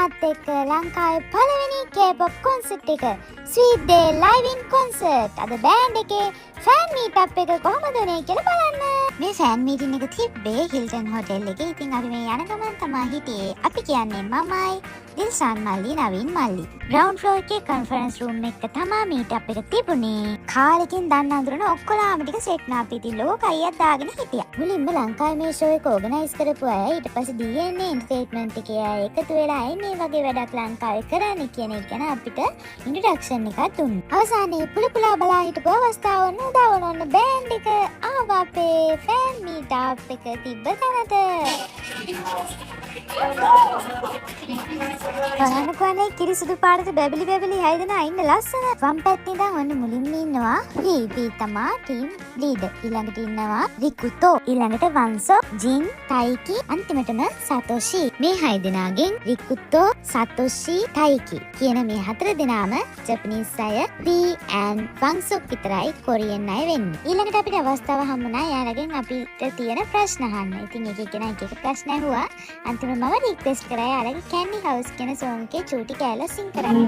මාත් එක්ක ලංකාවේ පළවෙනි K-pop concert එක Sweet Day live in concert. අද බෑන්ඩ් එකේ ෆෑන් මීට් අප් එක කොහමද උනේ කියලා බලන්න. මේ ෆෑන් මීටින් එක තිබ්බේ හිල්ටන් හොටෙල් එකේ. ඉතින් අපි මේ යන ගමන් තමයි හිටියේ. අපි කියන්නේ මමයි දිල්ෂාන් මල්ලි නවීන් මල්ලි. ග්‍රවුන්ඩ් ෆ්ලෝර් එකේ කන්ෆරන්ස් රූම් එක තමයි මීට් අප් එක තිබුණේ. කාලෙකින් දන්න අඳුරන ඔක්කොලාම ටික සෙට් නා අපි ඉතින් ලෝක අයියක් දාගෙන හිටියා. මුලින්ම ලංකාවේ මේ ෂෝ එක ඕගනයිස් කරපු අය ඊට පස්සේ DNA එන්ටර්ටේන්මන්ට් එකේ අය එකතු වෙලා මේ වගේ වැඩක් ලංකාවේ කරන්න කියන එක ගැන අපිට ඉන්ට්‍රොඩක්ෂන් එකක් දුන්නා. අවසානයේ පුලපුලා බලා හිටපු අවස්ථාව නුදාවන බෑන්ඩ් එක ආවා අපේ ෆෑන් මීට් අප් එක තිබ්බ තැනට. බලන්නකෝනේ කිරිසුදු පාටට බැබලි හැදෙනා ඉන්න ලස්සන. වම් පැත්තේ ඉඳන් ඔන්න මුලින්ම ඉන්නවා වීපී තමා ටීම් ලීඩර්. ඊළඟට ඉන්නවා රිකුතෝ. ඊළඟට වන්සෝ, ජින්, ටයිකි, අන්තිමටම සතෝෂි. මේ 6 දෙනාගෙන් රිකුතෝ, සතෝෂි, ටයිකි කියන මේ 4 දෙනාම ජපනීස් අය, වී and වන්සෝ විතරයි කොරියන් අය වෙන්නේ. ඊළඟට අපිට අවස්ථාව හම්බුණා යාළගෙන් අපිට තියෙන ප්‍රශ්න අහන්න. ඉතින් එක එක ප්‍රශ්න අහුවා. අන්තිමට මම රික්වෙස්ට් කරා යාළගේ කැන්ඩි හවුස් කියන සෝන් එකේ චූටි කෑල්ල සිං කරන්න.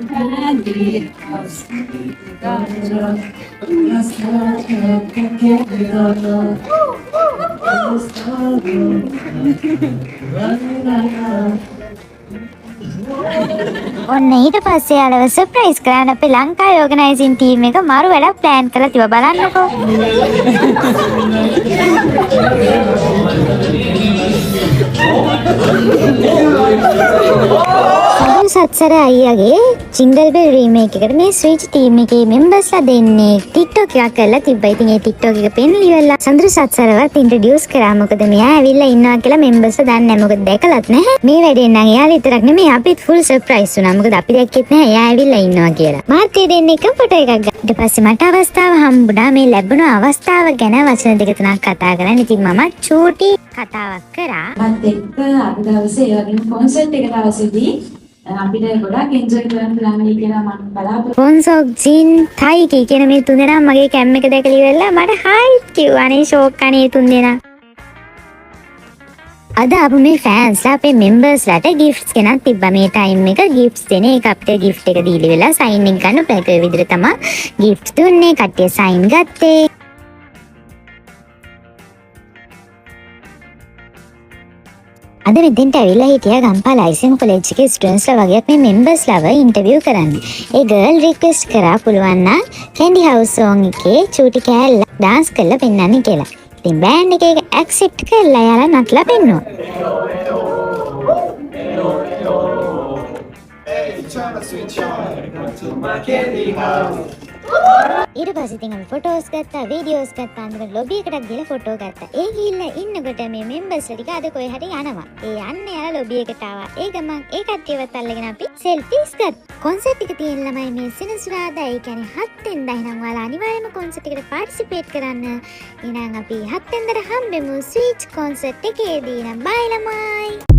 ඔන්න ඊට පස්සේ යාළව සර්ප්‍රයිස් කරන්න අපේ ලංකාවේ ඕගනයිසින් ටීම් එක මාරු වැඩක් ප්ලෑන් කරලා තිබ්බා. බලන්නකෝ. සත්සර අයියාගේ ජින්ගල් බෙල් රීමේක් එකට මේ ස්විච් ටීම් එකේ මෙම්බර්ස්ලා දෙන්නේ TikTok එකක් කරලා තිබ්බා. ඉතින් ඒ TikTok එක පෙන්ලි වෙලා සඳරු සත්සරවත් ඉන්ට්‍රොඩියුස් කරා. මොකද මෙයා ඇවිල්ලා ඉන්නවා කියලා මෙම්බර්ස්ලා දන්නේ නැහැ. මොකද දැකලත් නැහැ. මේ වැඩේ නම් එයාලා විතරක් නෙමෙයි අපිත් ෆුල් සර්ප්‍රයිස් වුණා. මොකද අපි දැක්කෙත් නැහැ එයා ඇවිල්ලා ඉන්නවා කියලා. මාත් ඒ දෙන්න එක ෆොටෝ එකක් ගත්තා. ඊට පස්සේ මට අවස්ථාව හම්බුණා මේ ලැබුණ අවස්ථාව ගැන වචන දෙක තුනක් කතා කරන්න. ඉතින් මම චූටි කතාවක් කරා. මත් එක්ක අද දවසේ ඒ වගේම කොන්සර්ට් එක දවසේදී අපිට ගොඩක් එන්ජොයි කරන්න ළඟදී කියලා මම බලාපොරොත්තු වොන්සොක්, ජින්, ටයිකි කියන මේ තුන්දෙනා මගේ කැම් එක දැකලා ඉවරලා මට හායි කිව්වා. අනේ ෂෝක් අනේ තුන්දෙනා. අද අපු මේ ෆෑන්ස්ලා අපේ මෙම්බර්ස්ලාට ගිෆ්ට්ස් ගෙනත් තිබ්බා. මේ ටයිම් එක ගිෆ්ට්ස් දෙන එක අපිට ගිෆ්ට් එක දීලි වෙලා සයින් එක ගන්න පැක විදිහට තමයි ගිෆ්ට්ස් දුන්නේ. කට්ටිය සයින් ගත්තේ. අද මෙතෙන්ට ඇවිල්ලා හිටියා ගම්පහ ලයිසන් කොලෙජ් එකේ ස්ටුඩන්ට්ස්ලා වගේක් මේ මෙම්බර්ස්ලාව ඉන්ටර්විව් කරන්න. ඒ ගර්ල් රික්වෙස්ට් කරා පුළුවන් නම් කැන්ඩි හවුස් සෝන් එකේ චූටි කෑල්ල ඩාන්ස් කරලා පෙන්නන්න කියලා. ඉතින් බෑන්ඩ් එකේ ඇක්සෙප්ට් කරලා යාලා නටලා පෙන්නුවා. ඊට පස්සේ ඉතින් අපි ෆොටෝස් ගත්තා, වීඩියෝස් ගත්තා, අන්තිමට ලොබි එකටත් ගිහලා ෆොටෝ ගත්තා. ඒ ගිහිල්ලා ඉන්නකොට මේ මෙම්බර්ස්ලා ටික අද කොහේ හරි යනවා. ඒ යන්නේ යාලා ලොබි එකට ආවා. ඒ ගමන් ඒ කට්ටියවත් අල්ලගෙන අපි සෙල්ෆිස් ගත්තා. කොන්සර්ට් එක තියෙන ළමයි මේ සෙනසුරාදා ඒ කියන්නේ 7 වෙනිදා එහෙනම් ඔයාලා අනිවාර්යයෙන්ම කොන්සර්ට් එකට පාටිසිපේට් කරන්න. එහෙනම් අපි 7 වෙනිදාට හම්බෙමු ස්විච් කොන්සර්ට් එකේදී. නම් බයි ළමයි.